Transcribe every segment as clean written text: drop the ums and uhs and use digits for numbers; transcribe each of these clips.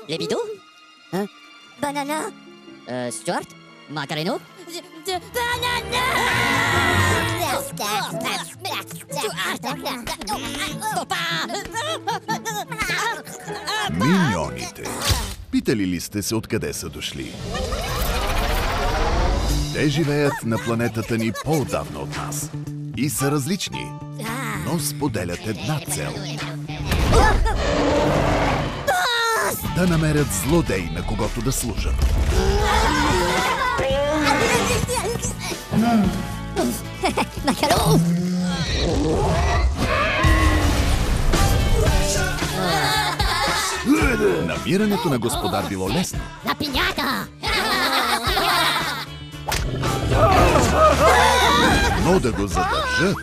Les bidons? Banana. Stuart? Macareno? Banana! Миньоните. Питали ли сте се откъде са дошли? Те живеят на планетата ни по-отдавна от нас и са различни, но споделят една цел. Да намерят злодей, на когото да служат. Намирането на господар било лесно. La piñata! Но да го задържат,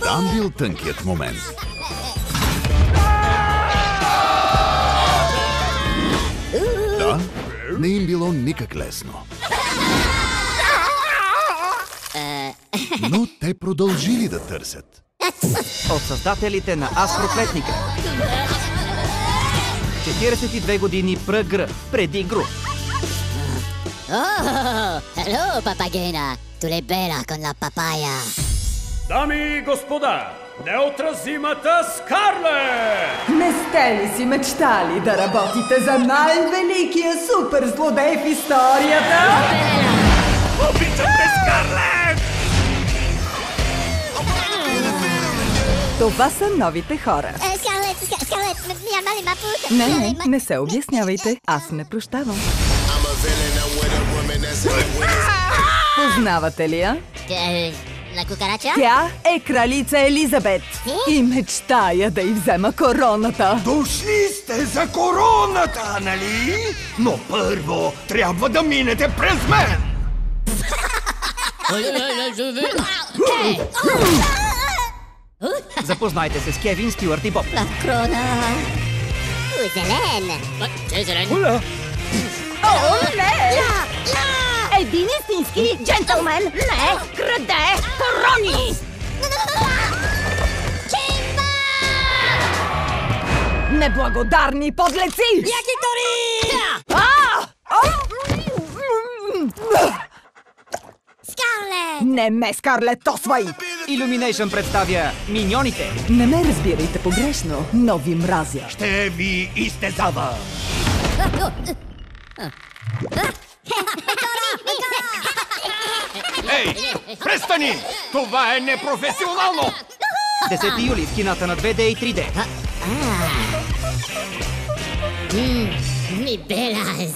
там бил тънкият момент. Да, не им било никак лесно. Но те продължили да търсят. От създателите на Аз проклетника. 42 години пръгр преди гру. Oh, hello, papagena. Tu l'hai bella con la papaya. Дами и господа, неотразимата Скарлет! Не сте ли си мечтали да работите за най-великия суперзлодей в историята? Обичам те, Скарлет! Това са новите хора. Scarlett, mi ha male ma puta. Не се обяснявайте. Аз не прощавам. Познавате ли я? La cucaracha? Тя е кралица Елизабет. И мечтая да й взема короната. Дошли сте за короната, нали? Но първо трябва да минете през мен! Запознайте се с Кевин, Стюарт и Боб. La crona. Зелен. О, не! Един истински джентълмен не краде корони! Неблагодарни подлеци! Якитори! Скарлет! Не ме, Скарлет, тосвай! Illumination представя Миньоните. Не ме разбирайте погрешно, но ви мразя. Ще ви изтезава! Ей, престани! Това е непрофесионално! 10 юли в кината на 2D и 3D. Mi bellas.